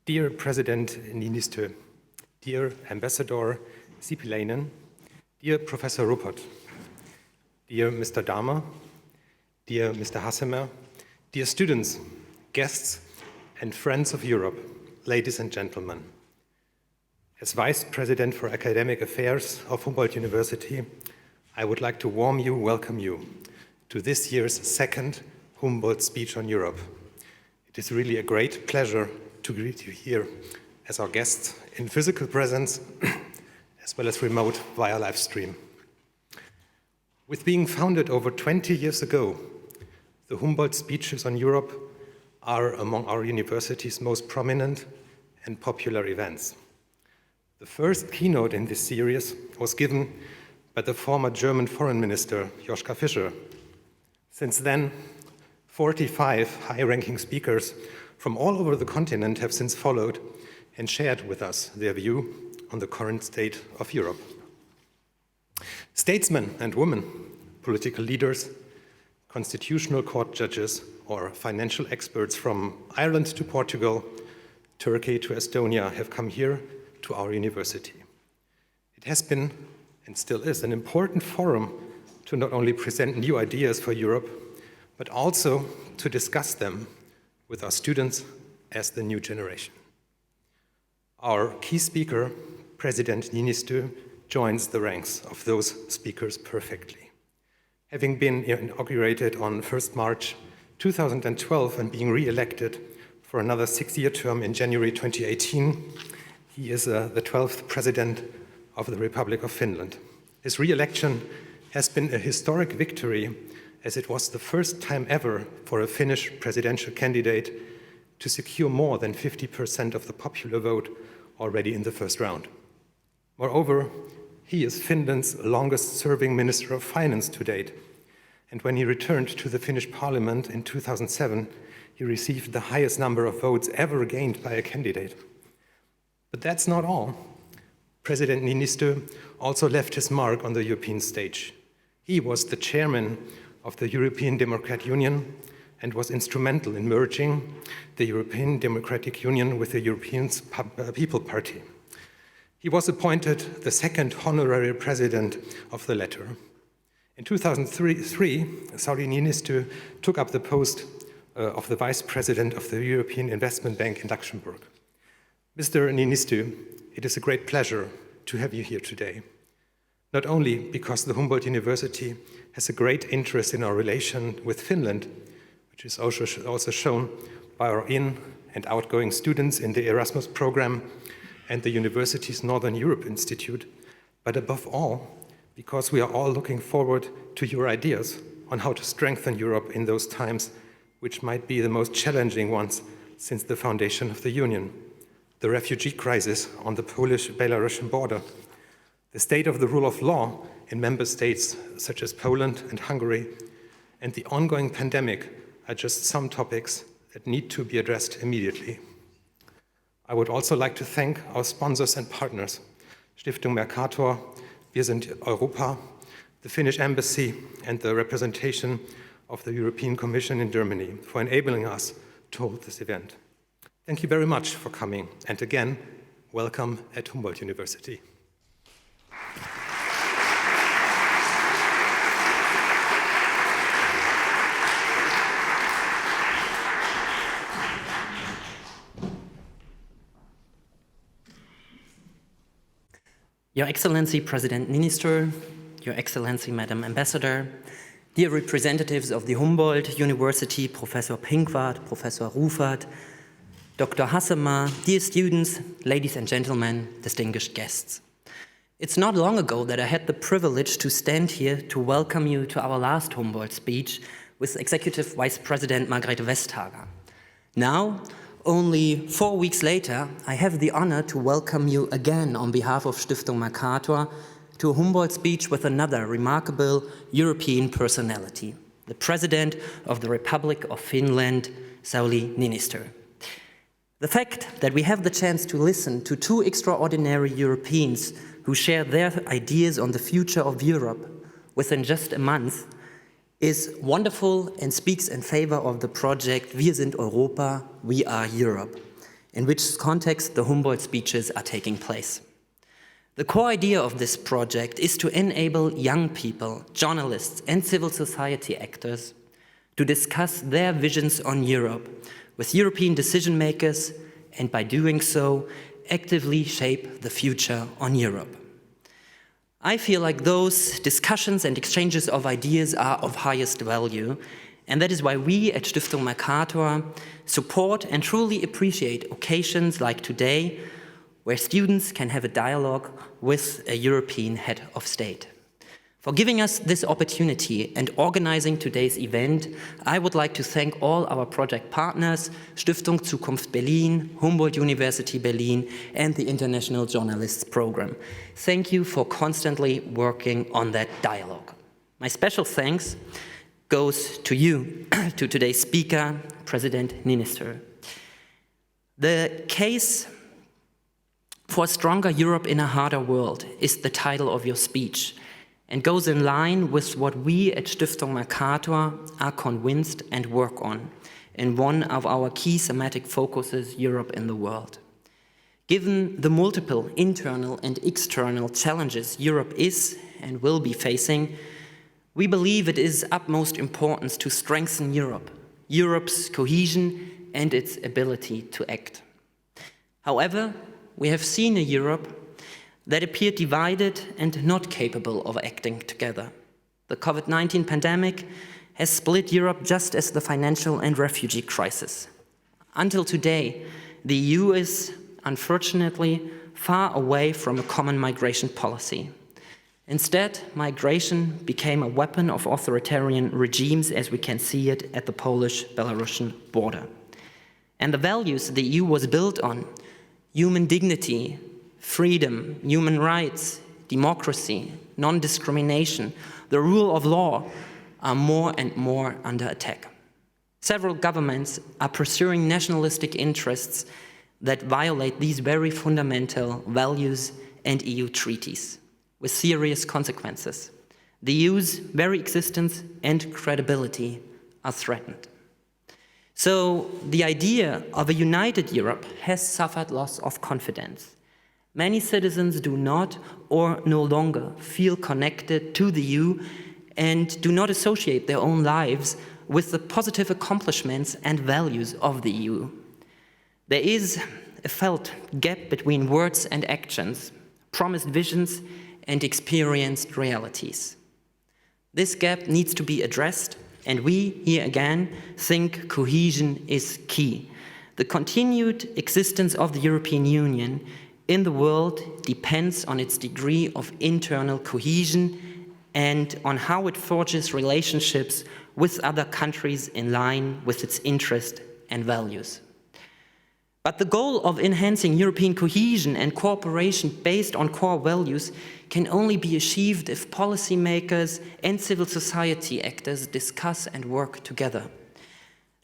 Dear President Niinistö, dear Ambassador Sipiläinen, dear Professor Rupert, dear Mr. Dahmer, dear Mr. Hassemer, dear students, guests, and friends of Europe, ladies and gentlemen. As Vice President for Academic Affairs of Humboldt University, I would like to warmly welcome you to this year's second Humboldt Speech on Europe. It is really a great pleasure to greet you here as our guests in physical presence, as well as remote via live stream. With being founded over 20 years ago, the Humboldt Speeches on Europe are among our university's most prominent and popular events. The first keynote in this series was given by the former German Foreign Minister, Joschka Fischer. Since then, 45 high-ranking speakers from all over the continent have since followed and shared with us their view on the current state of Europe. Statesmen and women, political leaders, constitutional court judges, or financial experts from Ireland to Portugal, Turkey to Estonia have come here to our university. It has been, and still is, an important forum to not only present new ideas for Europe, but also to discuss them with our students as the new generation. Our key speaker, President Niinistö, joins the ranks of those speakers perfectly. Having been inaugurated on 1st March 2012 and being re-elected for another 6-year term in January 2018, he is the 12th President of the Republic of Finland. His re-election has been a historic victory, as it was the first time ever for a Finnish presidential candidate to secure more than 50% of the popular vote already in the first round. Moreover, he is Finland's longest-serving Minister of Finance to date, and when he returned to the Finnish Parliament in 2007, he received the highest number of votes ever gained by a candidate. But that's not all. President Niinistö also left his mark on the European stage. He was the chairman of the European Democratic Union and was instrumental in merging the European Democratic Union with the European People Party. He was appointed the second honorary president of the latter. In 2003, Sauli Niinistö took up the post of the vice president of the European Investment Bank in Luxembourg. Mr. Niinistö, it is a great pleasure to have you here today. Not only because the Humboldt University has a great interest in our relation with Finland, which is also shown by our in- and outgoing students in the Erasmus program and the university's Northern Europe Institute, but above all, because we are all looking forward to your ideas on how to strengthen Europe in those times, which might be the most challenging ones since the foundation of the Union. The refugee crisis on the Polish-Belarusian border, the state of the rule of law in member states such as Poland and Hungary, and the ongoing pandemic are just some topics that need to be addressed immediately. I would also like to thank our sponsors and partners, Stiftung Mercator, Wir sind Europa, the Finnish Embassy, and the representation of the European Commission in Germany for enabling us to hold this event. Thank you very much for coming, and again, welcome at Humboldt University. Your Excellency President Niinistö, Your Excellency Madam Ambassador, dear representatives of the Humboldt University, Professor Pinkwart, Professor Rufert, Dr. Hassemer, dear students, ladies and gentlemen, distinguished guests. It's not long ago that I had the privilege to stand here to welcome you to our last Humboldt speech with Executive Vice President Margrethe Vestager. Now, only 4 weeks later, I have the honor to welcome you again on behalf of Stiftung Mercator to a Humboldt speech with another remarkable European personality, the President of the Republic of Finland, Sauli Niinistö. The fact that we have the chance to listen to two extraordinary Europeans who share their ideas on the future of Europe within just a month is wonderful and speaks in favor of the project Wir sind Europa, we are Europe. in which context the Humboldt speeches are taking place. The core idea of this project is to enable young people, journalists, and civil society actors to discuss their visions on Europe with European decision makers, and by doing so, actively shape the future on Europe. I feel like those discussions and exchanges of ideas are of highest value, and that is why we at Stiftung Mercator support and truly appreciate occasions like today, where students can have a dialogue with a European head of state. For giving us this opportunity and organizing today's event, I would like to thank all our project partners, Stiftung Zukunft Berlin, Humboldt University Berlin, and the International Journalists Program. Thank you for constantly working on that dialogue. My special thanks goes to you, to today's speaker, President Niinistö. The case for a stronger Europe in a harder world is the title of your speech, and goes in line with what we at Stiftung Mercator are convinced and work on in one of our key thematic focuses, Europe in the world. Given the multiple internal and external challenges Europe is and will be facing, we believe it is utmost importance to strengthen Europe, Europe's cohesion and its ability to act. However, we have seen a Europe that appeared divided and not capable of acting together. The COVID-19 pandemic has split Europe just as the financial and refugee crisis. Until today, the EU is, unfortunately, far away from a common migration policy. Instead, migration became a weapon of authoritarian regimes as we can see it at the Polish-Belarusian border. And the values the EU was built on, human dignity, freedom, human rights, democracy, non-discrimination, the rule of law, are more and more under attack. Several governments are pursuing nationalistic interests that violate these very fundamental values and EU treaties, with serious consequences. The EU's very existence and credibility are threatened. So the idea of a united Europe has suffered loss of confidence. Many citizens do not or no longer feel connected to the EU and do not associate their own lives with the positive accomplishments and values of the EU. There is a felt gap between words and actions, promised visions and experienced realities. This gap needs to be addressed, and we, here again, think cohesion is key. The continued existence of the European Union in the world depends on its degree of internal cohesion and on how it forges relationships with other countries in line with its interests and values. But the goal of enhancing European cohesion and cooperation based on core values can only be achieved if policymakers and civil society actors discuss and work together.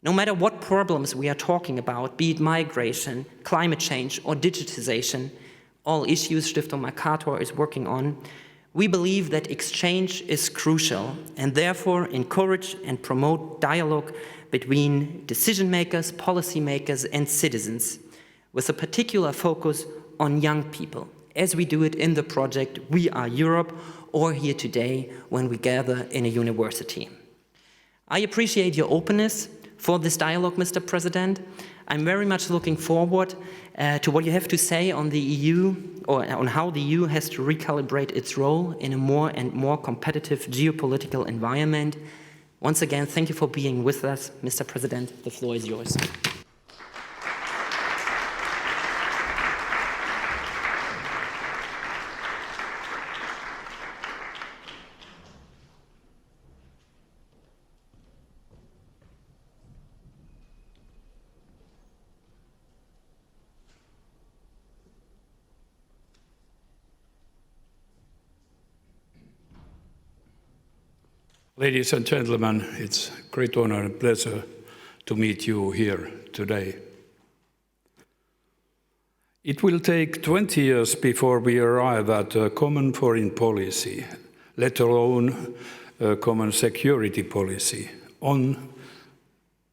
No matter what problems we are talking about, be it migration, climate change, or digitization, all issues Stiftung Mercator is working on, we believe that exchange is crucial and therefore encourage and promote dialogue between decision makers, policymakers, and citizens, with a particular focus on young people, as we do it in the project We Are Europe, or here today when we gather in a university. I appreciate your openness for this dialogue, Mr. President. I'm very much looking forward to what you have to say on the EU, or on how the EU has to recalibrate its role in a more and more competitive geopolitical environment. Once again, thank you for being with us, Mr. President. The floor is yours. Ladies and gentlemen, it's a great honor and pleasure to meet you here today. It will take 20 years before we arrive at a common foreign policy, let alone a common security policy on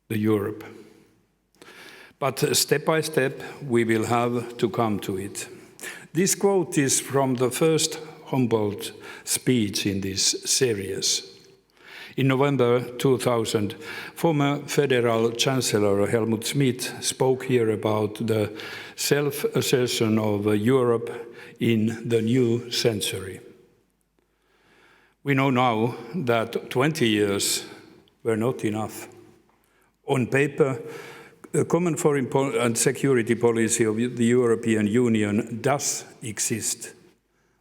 the Europe. But step by step, we will have to come to it. This quote is from the first Humboldt speech in this series. In November 2000, former Federal Chancellor Helmut Schmidt spoke here about the self-assertion of Europe in the new century. We know now that 20 years were not enough. On paper, a common foreign and security policy of the European Union does exist.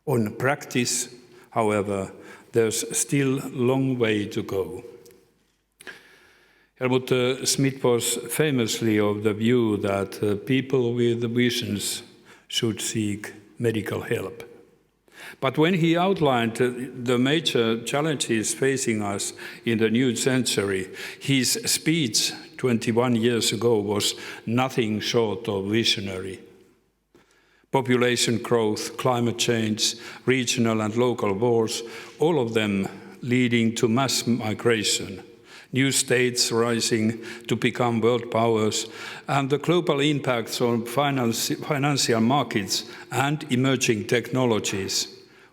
On practice, however, there's still a long way to go. Helmut Schmidt was famously of the view that people with visions should seek medical help. But when he outlined the major challenges facing us in the new century, his speech 21 years ago was nothing short of visionary. Population growth, climate change, regional and local wars, all of them leading to mass migration, new states rising to become world powers, and the global impacts on financial markets and emerging technologies,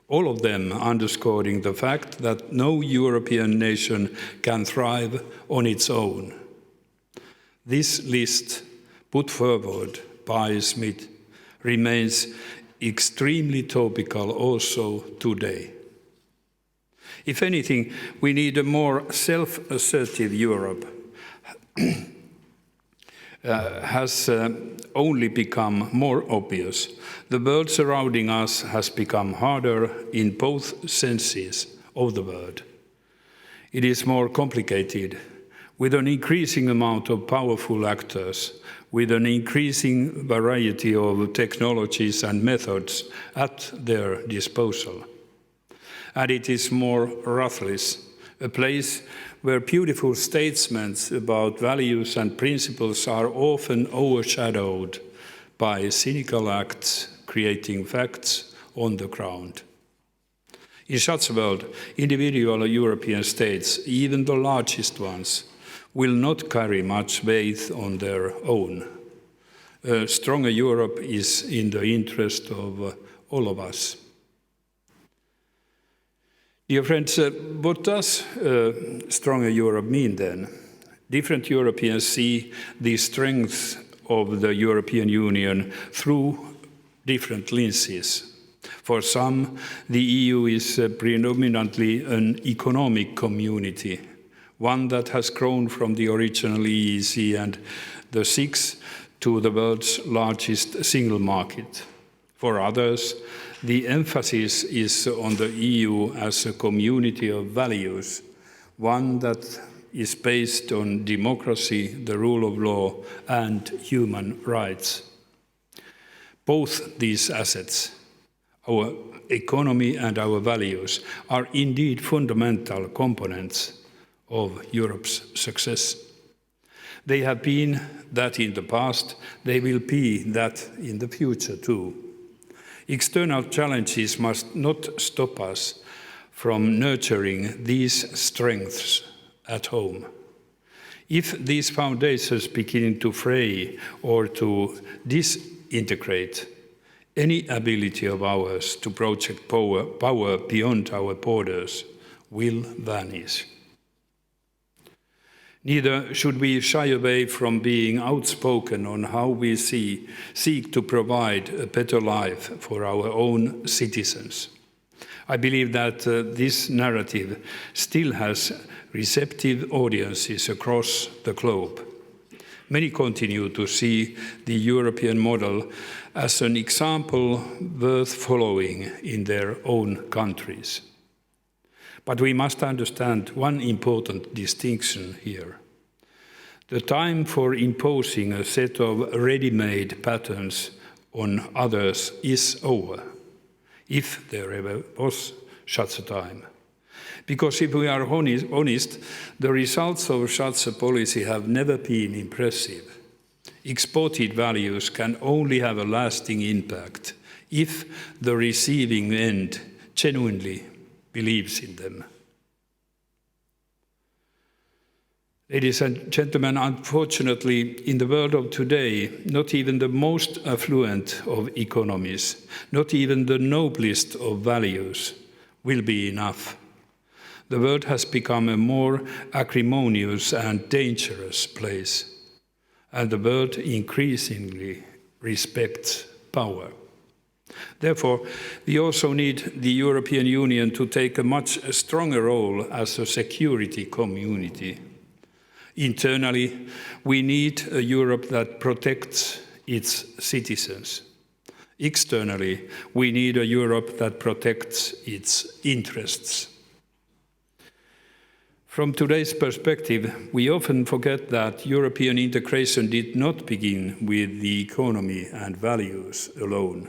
all of them underscoring the fact that no European nation can thrive on its own. This list, put forward by Schmidt, remains extremely topical also today. If anything, we need a more self-assertive Europe. Has only become more obvious. The world surrounding us has become harder in both senses of the word. It is more complicated, with an increasing amount of powerful actors, with an increasing variety of technologies and methods at their disposal. And it is more ruthless, a place where beautiful statements about values and principles are often overshadowed by cynical acts creating facts on the ground. In such a world, individual European states, even the largest ones, will not carry much weight on their own. A stronger Europe is in the interest of all of us. Dear friends, what does stronger Europe mean then? Different Europeans see the strength of the European Union through different lenses. For some, the EU is predominantly an economic community, one that has grown from the original EEC and the sixth to the world's largest single market. For others, the emphasis is on the EU as a community of values, one that is based on democracy, the rule of law, and human rights. Both these assets, our economy and our values, are indeed fundamental components of Europe's success. They have been that in the past, they will be that in the future too. External challenges must not stop us from nurturing these strengths at home. If these foundations begin to fray or to disintegrate, any ability of ours to project power beyond our borders will vanish. Neither should we shy away from being outspoken on how we seek to provide a better life for our own citizens. I believe that this narrative still has receptive audiences across the globe. Many continue to see the European model as an example worth following in their own countries. But we must understand one important distinction here. The time for imposing a set of ready-made patterns on others is over, if there ever was such a time. Because if we are honest, the results of such a policy have never been impressive. Exported values can only have a lasting impact if the receiving end genuinely believes in them. Ladies and gentlemen, unfortunately, in the world of today, not even the most affluent of economies, not even the noblest of values will be enough. The world has become a more acrimonious and dangerous place, and the world increasingly respects power. Therefore, we also need the European Union to take a much stronger role as a security community. Internally, we need a Europe that protects its citizens. Externally, we need a Europe that protects its interests. From today's perspective, we often forget that European integration did not begin with the economy and values alone.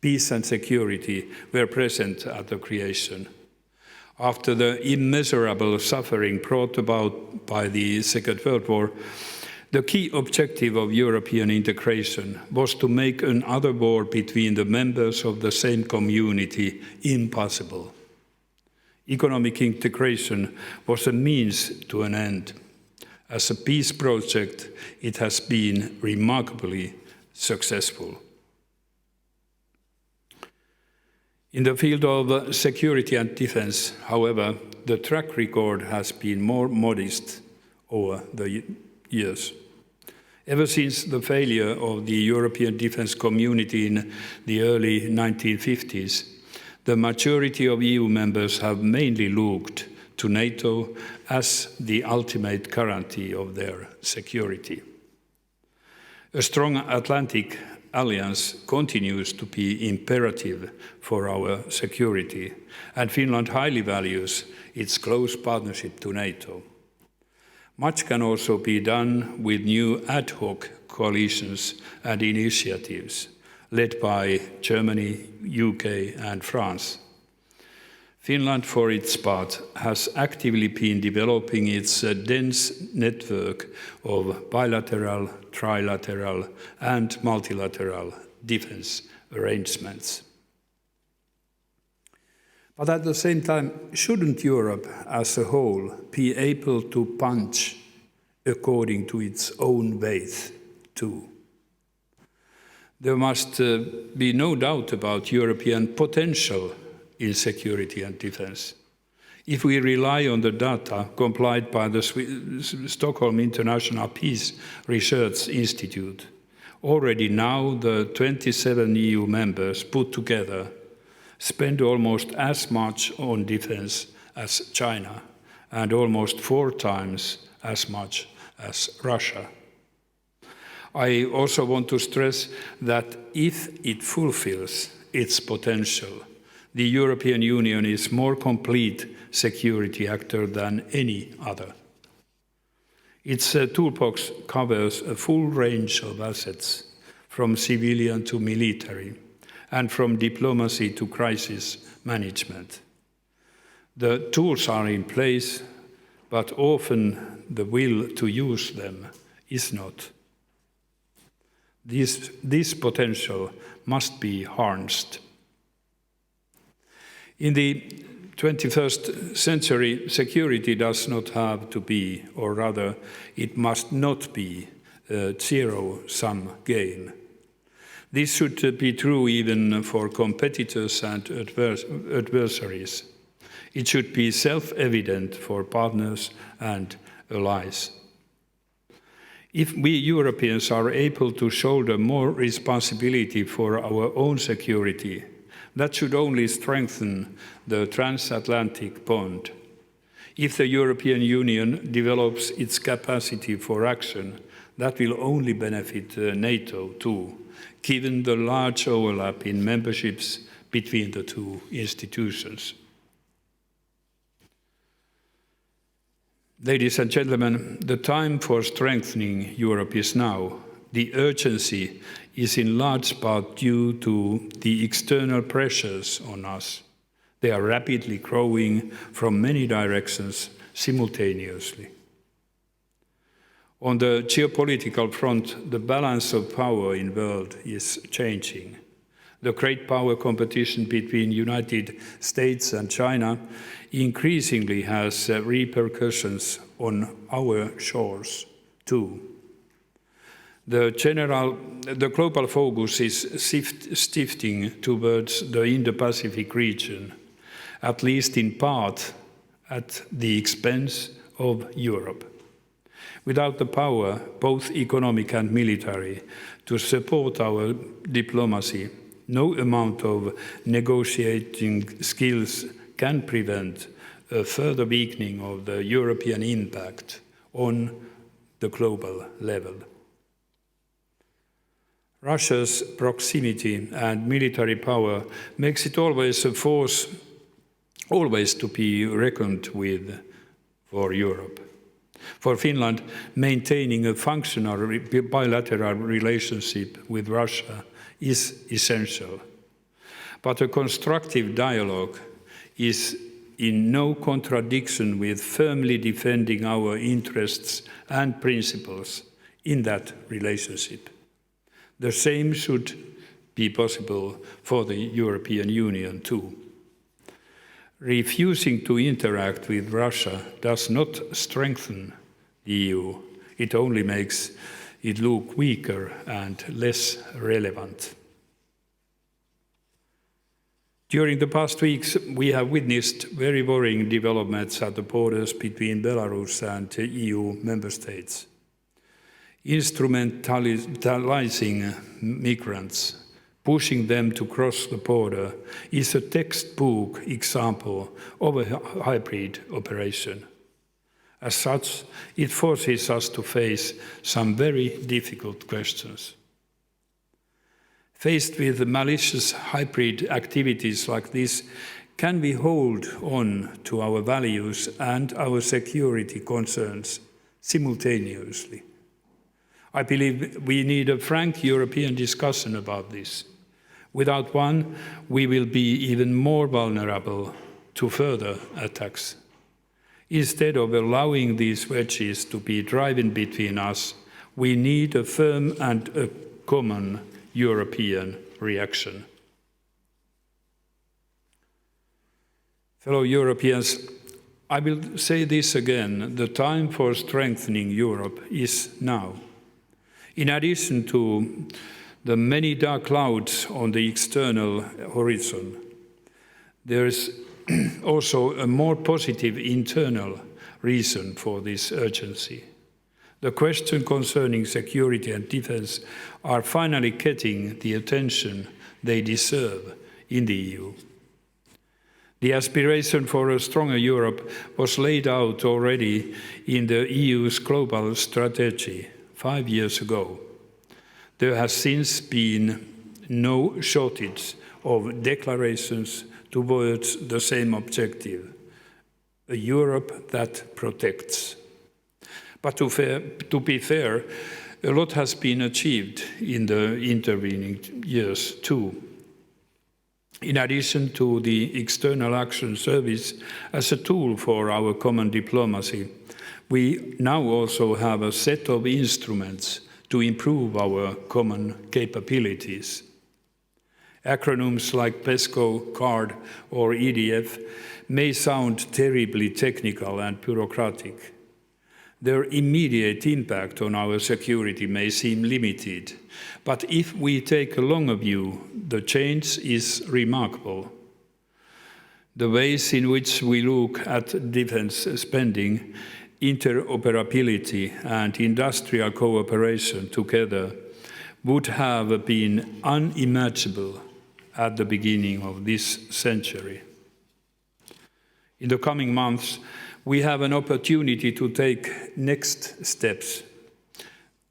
Peace and security were present at the creation. After the immeasurable suffering brought about by the Second World War, the key objective of European integration was to make another war between the members of the same community impossible. Economic integration was a means to an end. As a peace project, it has been remarkably successful. In the field of security and defense, however, the track record has been more modest over the years. Ever since the failure of the European defense community in the early 1950s, the majority of EU members have mainly looked to NATO as the ultimate guarantee of their security. A strong Atlantic alliance continues to be imperative for our security, and Finland highly values its close partnership to NATO. Much can also be done with new ad hoc coalitions and initiatives led by Germany, UK, and France. Finland, for its part, has actively been developing its dense network of bilateral, trilateral, and multilateral defense arrangements. But at the same time, shouldn't Europe as a whole be able to punch according to its own weight too? There must be no doubt about European potential in security and defense. If we rely on the data compiled by the Stockholm International Peace Research Institute, already now the 27 EU members put together spend almost as much on defense as China and almost 4 times as much as Russia. I also want to stress that if it fulfills its potential, the European Union is a more complete security actor than any other. Its toolbox covers a full range of assets, from civilian to military, and from diplomacy to crisis management. The tools are in place, but often the will to use them is not. This potential must be harnessed. In the 21st century, security does not have to be, or rather, it must not be, a zero-sum game. This should be true even for competitors and adversaries. It should be self-evident for partners and allies. If we Europeans are able to shoulder more responsibility for our own security, that should only strengthen the transatlantic bond. If the European Union develops its capacity for action, that will only benefit NATO too, given the large overlap in memberships between the two institutions. Ladies and gentlemen, the time for strengthening Europe is now. The urgency is in large part due to the external pressures on us. They are rapidly growing from many directions simultaneously. On the geopolitical front, the balance of power in the world is changing. The great power competition between United States and China increasingly has repercussions on our shores too. The global focus is shifting towards the Indo-Pacific region, at least in part at the expense of Europe. Without the power, both economic and military, to support our diplomacy, no amount of negotiating skills can prevent a further weakening of the European impact on the global level. Russia's proximity and military power makes it always a force to be reckoned with for Europe. For Finland, maintaining a functional bilateral relationship with Russia is essential. But a constructive dialogue is in no contradiction with firmly defending our interests and principles in that relationship. The same should be possible for the European Union too. Refusing to interact with Russia does not strengthen the EU. It only makes it look weaker and less relevant. During the past weeks, we have witnessed very worrying developments at the borders between Belarus and EU member states. Instrumentalizing migrants, pushing them to cross the border, is a textbook example of a hybrid operation. As such, it forces us to face some very difficult questions. Faced with malicious hybrid activities like this, can we hold on to our values and our security concerns simultaneously? I believe we need a frank European discussion about this. Without one, we will be even more vulnerable to further attacks. Instead of allowing these wedges to be driven between us, we need a firm and a common European reaction. Fellow Europeans, I will say this again, the time for strengthening Europe is now. In addition to the many dark clouds on the external horizon, there is also a more positive internal reason for this urgency. The question concerning security and defense are finally getting the attention they deserve in the EU. The aspiration for a stronger Europe was laid out already in the EU's global strategy 5 years ago. There has since been no shortage of declarations towards the same objective, a Europe that protects. But to be fair, a lot has been achieved in the intervening years too. In addition to the External Action Service as a tool for our common diplomacy, we now also have a set of instruments to improve our common capabilities. Acronyms like PESCO, CARD, or EDF may sound terribly technical and bureaucratic. Their immediate impact on our security may seem limited, but if we take a longer view, the change is remarkable. The ways in which we look at defense spending, interoperability, and industrial cooperation together would have been unimaginable at the beginning of this century. In the coming months, we have an opportunity to take next steps,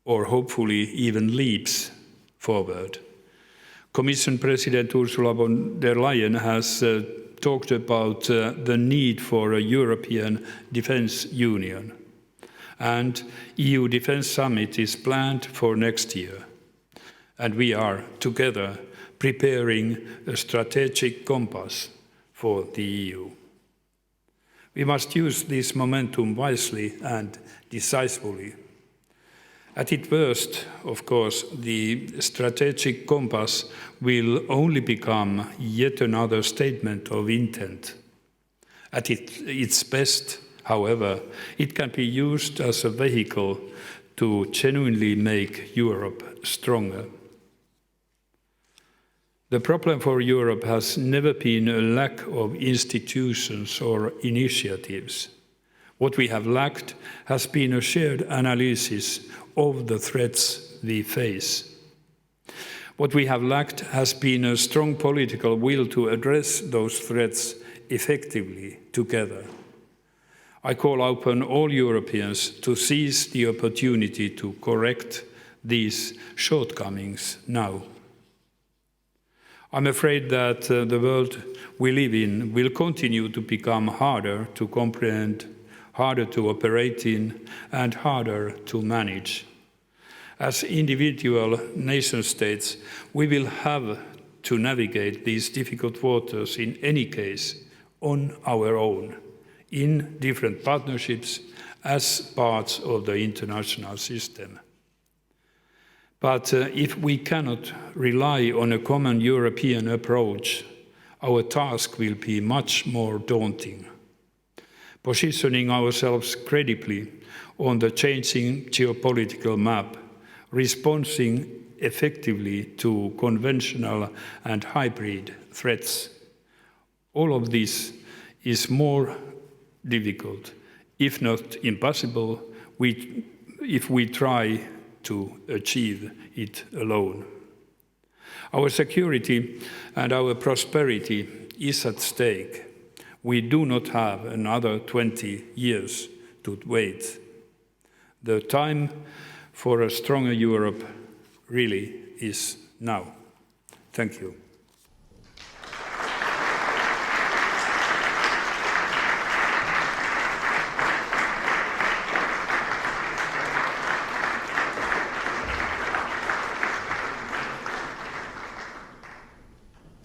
or hopefully even leaps forward. Commission President Ursula von der Leyen has talked about the need for a European Defence Union, and EU Defence Summit is planned for next year. And we are together preparing a strategic compass for the EU. We must use this momentum wisely and decisively. At its worst, of course, the strategic compass will only become yet another statement of intent. At its best, however, it can be used as a vehicle to genuinely make Europe stronger. The problem for Europe has never been a lack of institutions or initiatives. What we have lacked has been a shared analysis of the threats we face. What we have lacked has been a strong political will to address those threats effectively together. I call upon all Europeans to seize the opportunity to correct these shortcomings now. I'm afraid that the world we live in will continue to become harder to comprehend, harder to operate in, and harder to manage. As individual nation-states, we will have to navigate these difficult waters in any case on our own, in different partnerships as parts of the international system. But if we cannot rely on a common European approach, our task will be much more daunting. Positioning ourselves credibly on the changing geopolitical map, responding effectively to conventional and hybrid threats, all of this is more difficult, if not impossible, if we try to achieve it alone. Our security and our prosperity is at stake. We do not have another 20 years to wait. The time for a stronger Europe really is now. Thank you.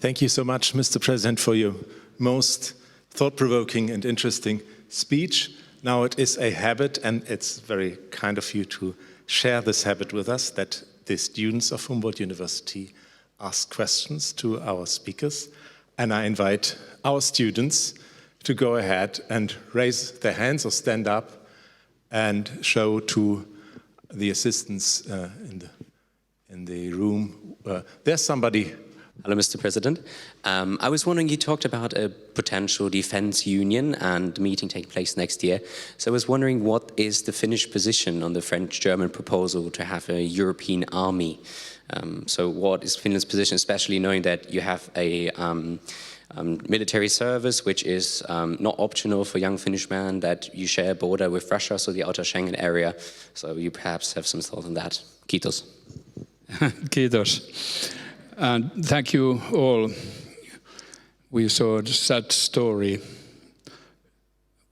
Thank you so much, Mr. President, for your most thought-provoking and interesting speech. Now it is a habit, and it's very kind of you to share this habit with us, that the students of Humboldt University ask questions to our speakers. And I invite our students to go ahead and raise their hands or stand up and show to the assistants in the room. There's somebody. Hello, Mr. President. I was wondering, you talked about a potential defense union and meeting taking place next year. So I was wondering, what is the Finnish position on the French-German proposal to have a European army? So what is Finland's position, especially knowing that you have a military service, which is not optional for young Finnish men, that you share a border with Russia, so the outer Schengen area. So you perhaps have some thoughts on that. Kiitos. Kiitos. And thank you all. We saw a sad story.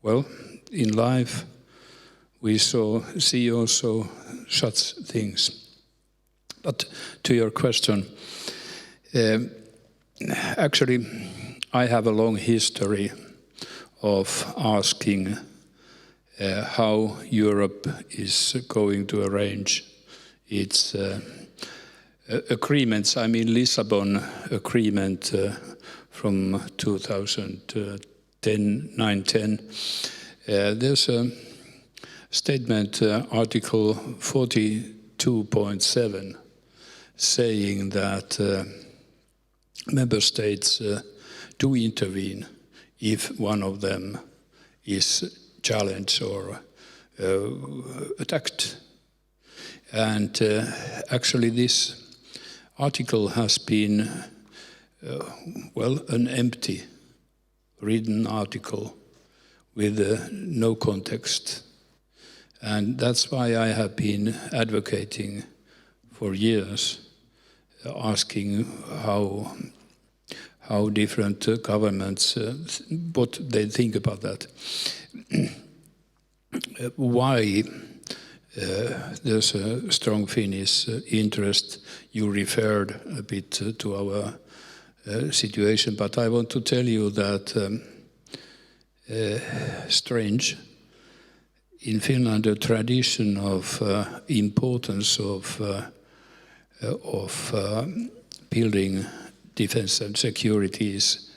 Well, in life, we see also such things. But to your question, actually, I have a long history of asking how Europe is going to arrange its agreements. I mean, Lisbon Agreement from 2010. There's a statement, Article 42.7, saying that member states do intervene if one of them is challenged or attacked. And actually this article has been, an empty written article with no context. And that's why I have been advocating for years, asking how different governments, what they think about that. Why there's a strong Finnish interest. You referred a bit to our situation, but I want to tell you that strange, in Finland, a tradition of importance of building defense and security is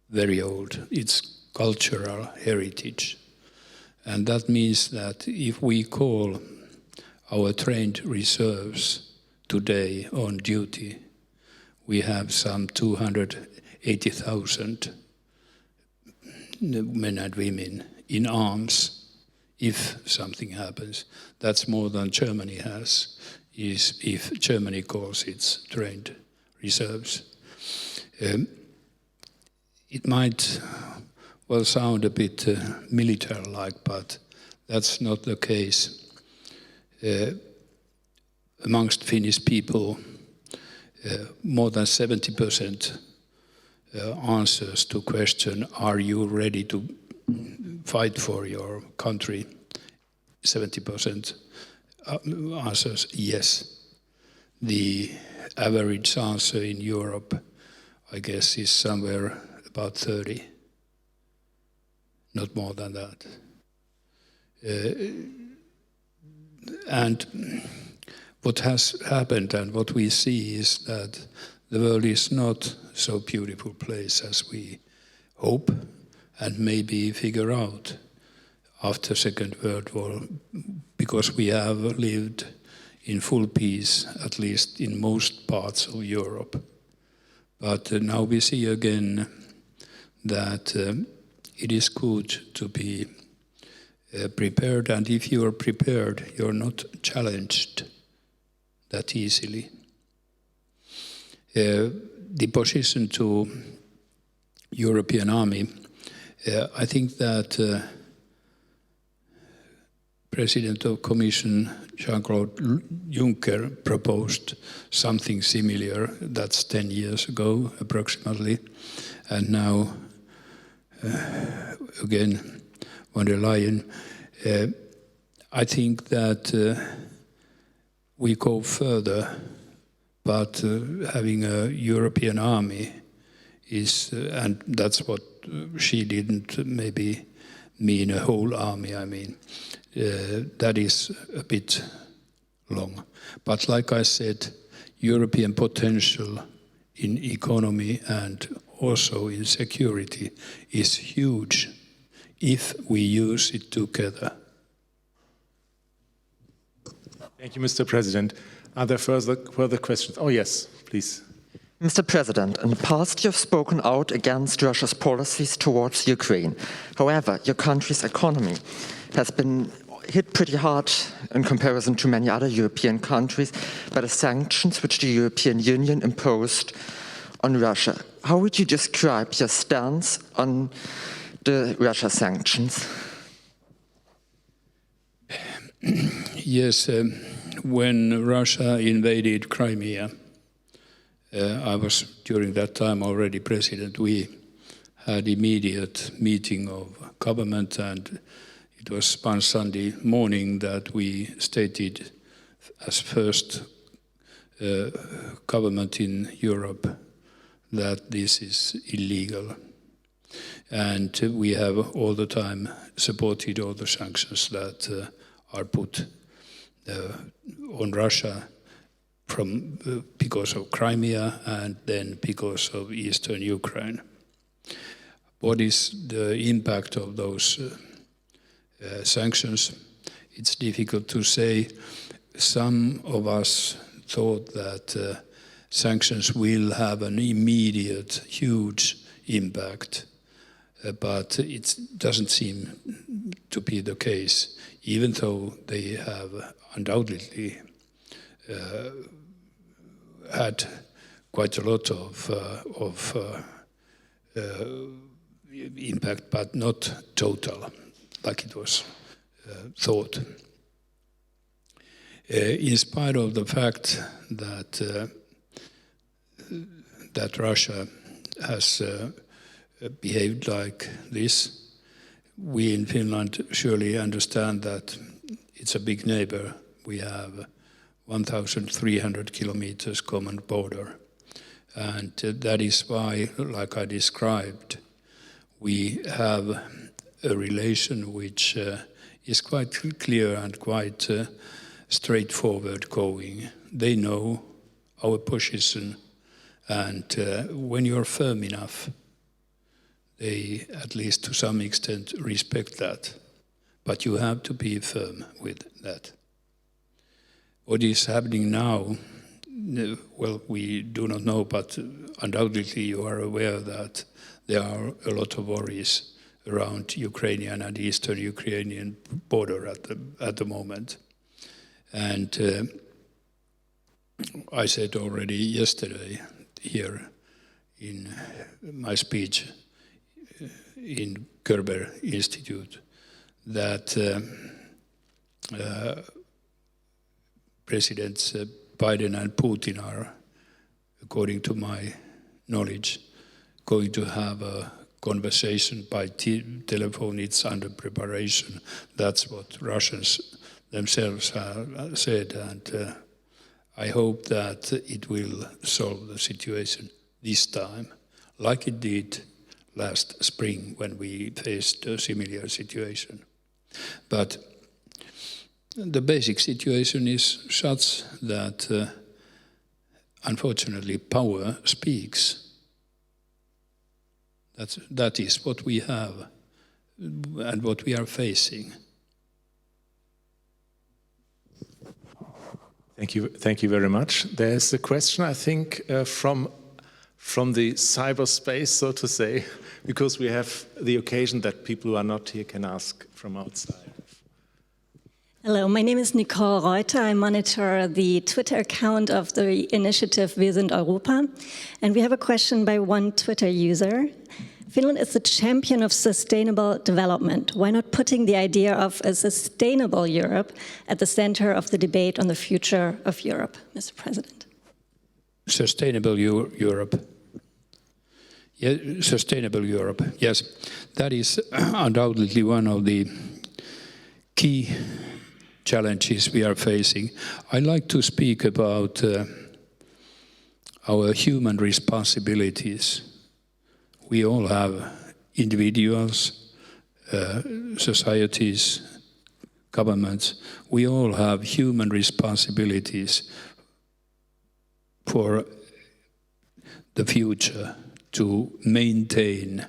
very old. It's cultural heritage. And that means that if we call our trained reserves today on duty, we have some 280,000 men and women in arms if something happens. That's more than Germany has, is if Germany calls its trained reserves. It might well sound a bit military-like, but that's not the case. Amongst Finnish people, more than 70% answers to question, are you ready to fight for your country? 70% answers yes. The average answer in Europe, I guess, is somewhere about 30, not more than that. And what has happened and what we see is that the world is not so beautiful place as we hope and maybe figure out after Second World War, because we have lived in full peace, at least in most parts of Europe. But now we see again that it is good to be prepared, and if you are prepared, you're not challenged that easily. The position to European army, I think that President of Commission Jean-Claude Juncker proposed something similar. That's 10 years ago, approximately. And now, again, von der Leyen, I think that we go further, but having a European army is, and that's what she didn't maybe mean a whole army, I mean, that is a bit long. But like I said, European potential in economy and also in security is huge if we use it together. Thank you, Mr. President. Are there further questions? Oh, yes, please. Mr. President, in the past you've spoken out against Russia's policies towards Ukraine. However, your country's economy has been hit pretty hard in comparison to many other European countries by the sanctions which the European Union imposed on Russia. How would you describe your stance on the Russia sanctions? Yes, when Russia invaded Crimea, I was during that time already president. We had immediate meeting of government, and it was one Sunday morning that we stated as first government in Europe that this is illegal. And we have all the time supported all the sanctions that are put on Russia because of Crimea and then because of eastern Ukraine. What is the impact of those sanctions? It's difficult to say. Some of us thought that sanctions will have an immediate, huge impact, but it doesn't seem to be the case, even though they have undoubtedly had quite a lot of impact, but not total, like it was thought. In spite of the fact that that Russia has behaved like this, we in Finland surely understand that it's a big neighbor. We have 1,300 kilometers common border. And that is why, like I described, we have a relation which is quite clear and quite straightforward going. They know our position, and when you're firm enough, they, at least to some extent, respect that. But you have to be firm with that. What is happening now, well, we do not know, but undoubtedly you are aware that there are a lot of worries around Ukrainian and Eastern Ukrainian border at the moment. And I said already yesterday here in my speech in Kerber Institute that Presidents Biden and Putin are, according to my knowledge, going to have a conversation by telephone. It's under preparation. That's what Russians themselves have said, and I hope that it will solve the situation this time, like it did last spring when we faced a similar situation. But the basic situation is such that, unfortunately, power speaks. That is what we have and what we are facing. Thank you very much. There's a question, I think, from the cyberspace, so to say, because we have the occasion that people who are not here can ask from outside. Hello, my name is Nicole Reuter. I monitor the Twitter account of the initiative Wir sind Europa. And we have a question by one Twitter user. Finland is the champion of sustainable development. Why not putting the idea of a sustainable Europe at the center of the debate on the future of Europe, Mr. President? Sustainable Europe. Yeah, sustainable Europe, yes. That is undoubtedly one of the key challenges we are facing. I'd like to speak about our human responsibilities. We all have individuals, societies, governments. We all have human responsibilities for the future, to maintain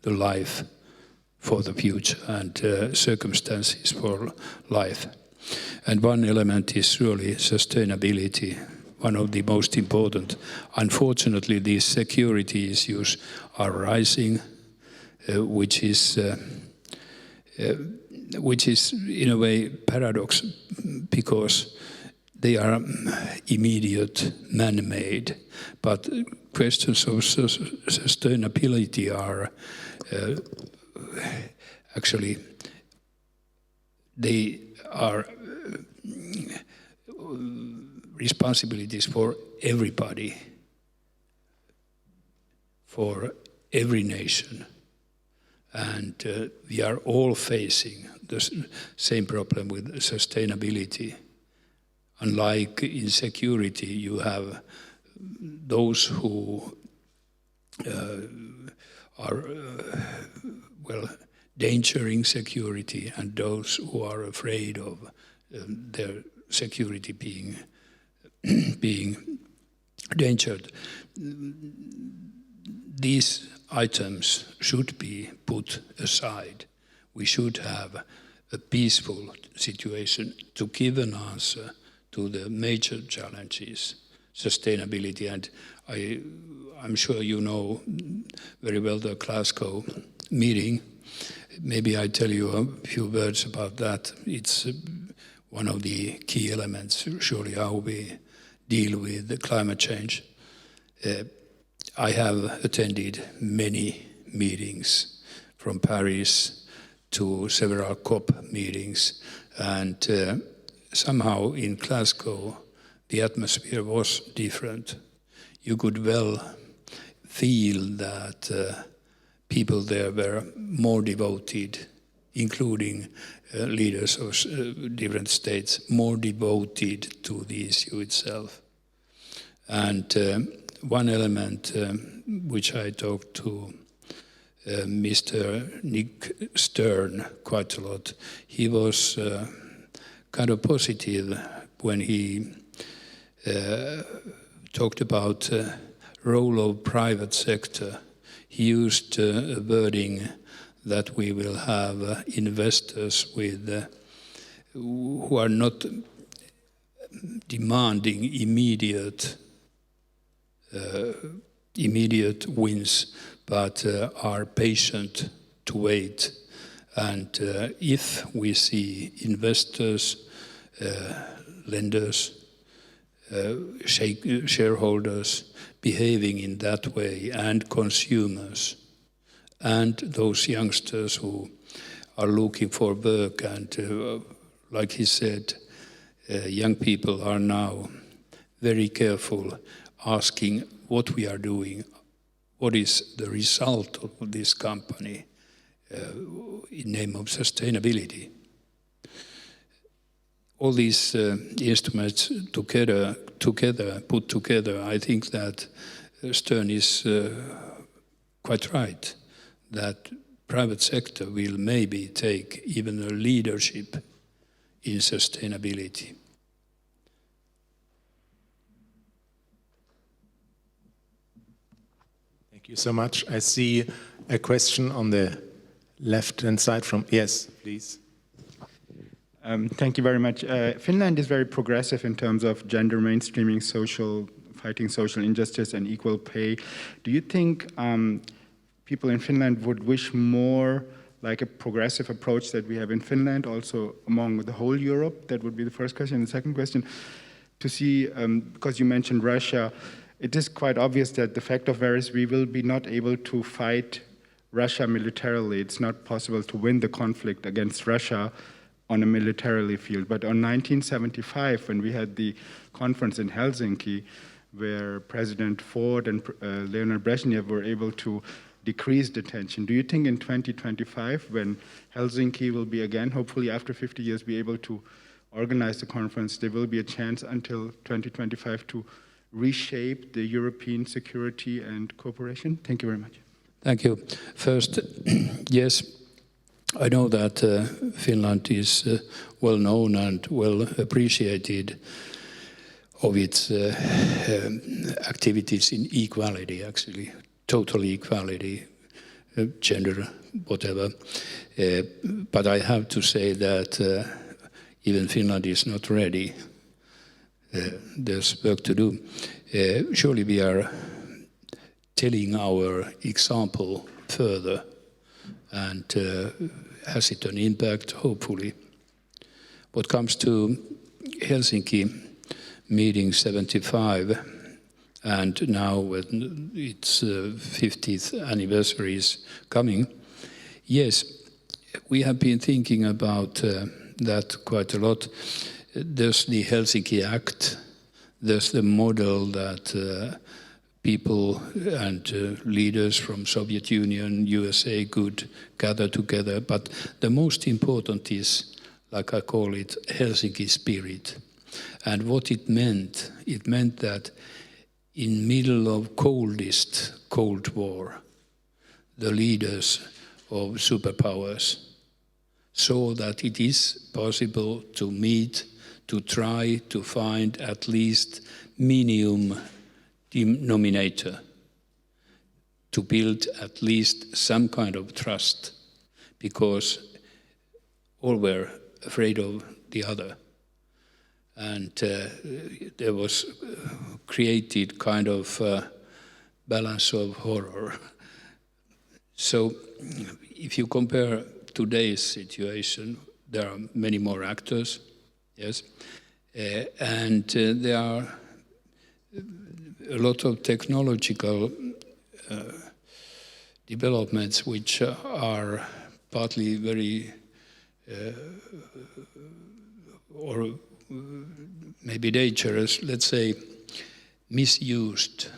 the life for the future and circumstances for life. And one element is really sustainability, one of the most important. Unfortunately, these security issues are rising, which is in a way paradox, because they are immediate, man-made, but questions of sustainability are actually, they are responsibilities for everybody, for every nation. And we are all facing the same problem with sustainability. Unlike in security, you have those who are, endangering security, and those who are afraid of their security being endangered. These items should be put aside. We should have a peaceful situation to give an answer to the major challenges, sustainability. And I'm sure you know very well the Glasgow meeting. Maybe I tell you a few words about that. It's one of the key elements, surely, how we deal with the climate change. I have attended many meetings, from Paris to several COP meetings, and somehow in Glasgow the atmosphere was different. You could well feel that people there were more devoted, including leaders of different states, more devoted to the issue itself. And one element which I talked to Mr. Nick Stern quite a lot. He was kind of positive when he talked about role of private sector. He used a wording that we will have investors with who are not demanding immediate wins, but are patient to wait. And if we see investors, lenders, shareholders behaving in that way, and consumers, and those youngsters who are looking for work, and like he said, young people are now very careful, asking what we are doing, what is the result of this company in name of sustainability. All these instruments put together, I think that Stern is quite right, that private sector will maybe take even a leadership in sustainability. Thank you so much. I see a question on the left-hand side from, yes, please. Thank you very much. Finland is very progressive in terms of gender mainstreaming, fighting social injustice and equal pay. Do you think people in Finland would wish more like a progressive approach that we have in Finland, also among the whole Europe? That would be the first question. The second question, to see, because you mentioned Russia, it is quite obvious that the fact of is we will be not able to fight Russia militarily. It's not possible to win the conflict against Russia on a militarily field. But on 1975, when we had the conference in Helsinki, where President Ford and Leonid Brezhnev were able to decrease the tension, do you think in 2025, when Helsinki will be again, hopefully after 50 years, be able to organize the conference, there will be a chance until 2025 to reshape the European security and cooperation? Thank you very much. Thank you. First, yes, I know that Finland is well known and well appreciated of its activities in equality, actually, total equality, gender, whatever. But I have to say that even Finland is not ready. There's work to do. Surely we are telling our example further, and has it an impact? Hopefully. What comes to Helsinki meeting 75, and now when its 50th anniversary is coming, yes, we have been thinking about that quite a lot. There's the Helsinki Act, there's the model that people and leaders from Soviet Union, USA could gather together. But the most important is, like I call it, Helsinki spirit. And what it meant that in middle of coldest Cold War, the leaders of superpowers saw that it is possible to meet, to try to find at least minimum denominator, to build at least some kind of trust, because all were afraid of the other. And there was created kind of balance of horror. So if you compare today's situation, there are many more actors, yes, and there are a lot of technological developments which are partly very, or maybe dangerous, let's say, misused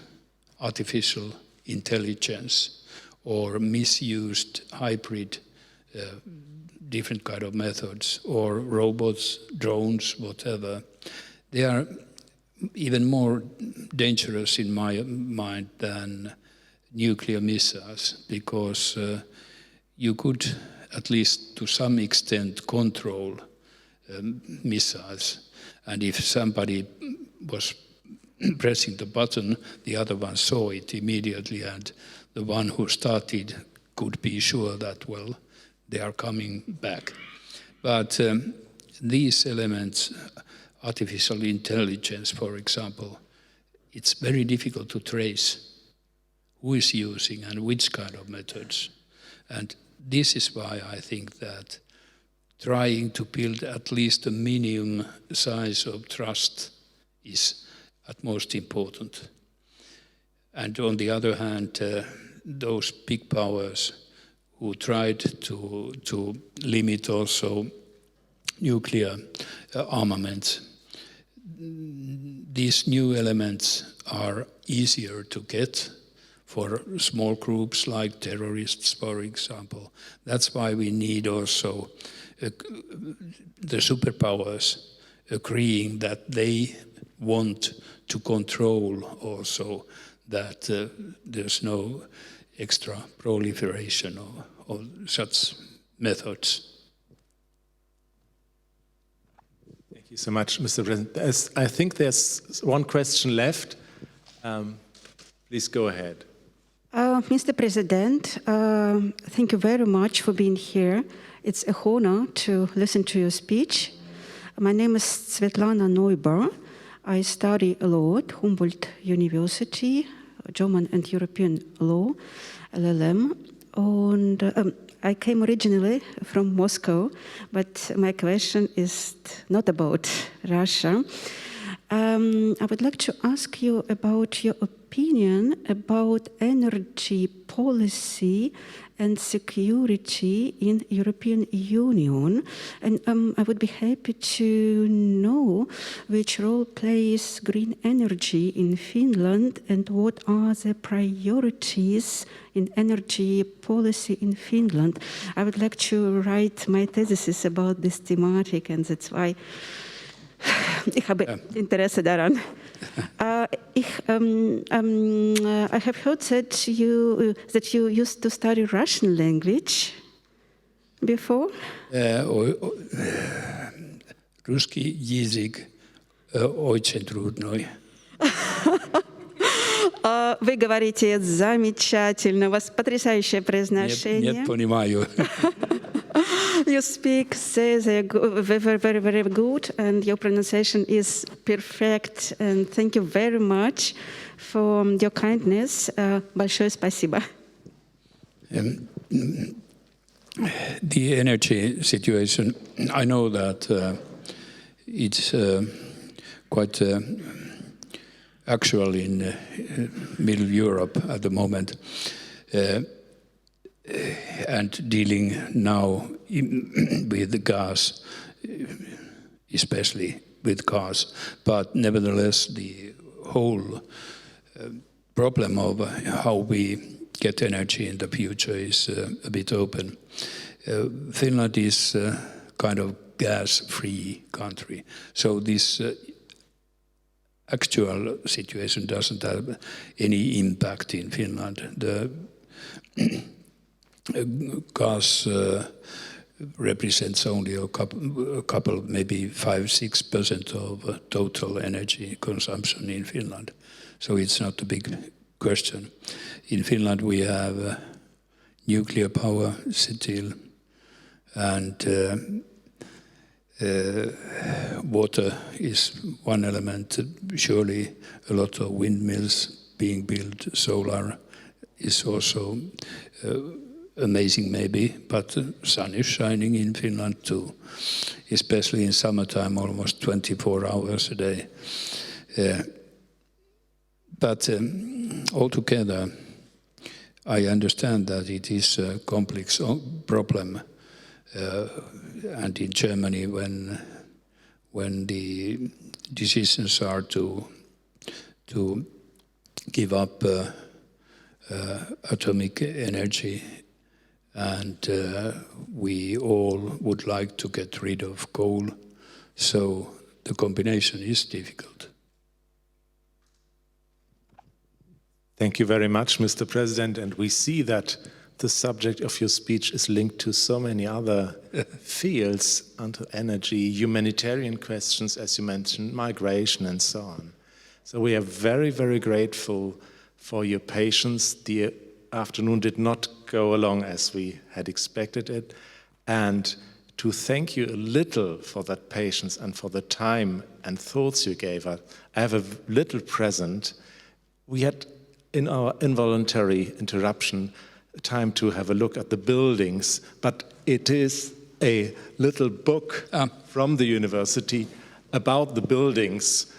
artificial intelligence or misused hybrid different kind of methods, or robots, drones, whatever. They are even more dangerous in my mind than nuclear missiles, because you could, at least to some extent, control missiles. And if somebody was pressing the button, the other one saw it immediately, and the one who started could be sure that, well, they are coming back. But these elements, artificial intelligence, for example, it's very difficult to trace who is using and which kind of methods. And this is why I think that trying to build at least a minimum size of trust is at most important. And on the other hand, those big powers who tried to limit also nuclear armaments, these new elements are easier to get for small groups like terrorists, for example. That's why we need also the superpowers agreeing that they want to control also that there's no extra proliferation of such methods. Thank you so much, Mr. President. I think there's one question left. Please go ahead. Mr. President, thank you very much for being here. It's a honor to listen to your speech. My name is Svetlana Neuber. I study law at Humboldt University, German and European law, LLM. And I came originally from Moscow, but my question is not about Russia. I would like to ask you about your opinion about energy policy and security in European Union. And I would be happy to know which role plays green energy in Finland and what are the priorities in energy policy in Finland. I would like to write my thesis about this thematic, and that's why ich habe Interesse daran. I have heard that you used to study Russian language before. Русский язык очень трудный. Вы говорите замечательно, у вас потрясающее произношение. Нет, понимаю. You speak very good, and your pronunciation is perfect. And thank you very much for your kindness. Большое спасибо. The energy situation, I know that it's quite actual in Middle Europe at the moment. And dealing now with the gas, especially with gas. But nevertheless, the whole problem of how we get energy in the future is a bit open. Finland is a kind of gas-free country, so this actual situation doesn't have any impact in Finland. The gas represents only a couple, maybe 5-6% of total energy consumption in Finland. So it's not a big question. In Finland we have nuclear power still, and water is one element. Surely a lot of windmills being built, solar is also amazing maybe, but the sun is shining in Finland too, especially in summertime, almost 24 hours a day. But altogether, I understand that it is a complex problem, and in Germany, when the decisions are to give up atomic energy, and we all would like to get rid of coal, so the combination is difficult. Thank you very much, Mr. President. And we see that the subject of your speech is linked to so many other fields, onto energy, humanitarian questions, as you mentioned, migration, and so on. So we are very, very grateful for your patience. The afternoon did not go along as we had expected it. And to thank you a little for that patience and for the time and thoughts you gave us, I have a little present. We had, in our involuntary interruption, time to have a look at the buildings, but it is a little book from the university about the buildings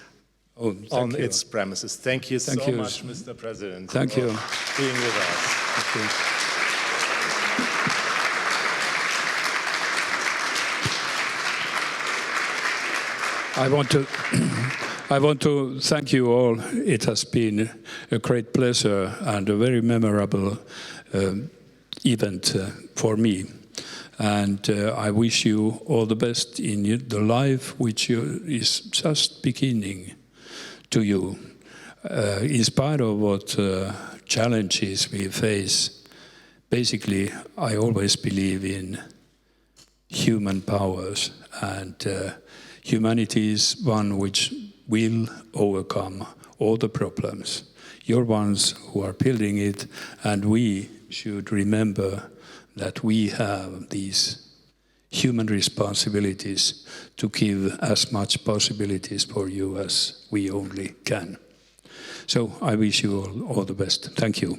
on its premises. Thank you so much, Mr. President. Thank you for being with us. Thank you. I want to thank you all. It has been a great pleasure and a very memorable event for me. And I wish you all the best in the life which is just beginning to you. In spite of what challenges we face, basically I always believe in human powers, and humanity is one which will overcome all the problems. You're ones who are building it, and we should remember that we have these human responsibilities to give as much possibilities for you as we only can. So I wish you all the best. Thank you.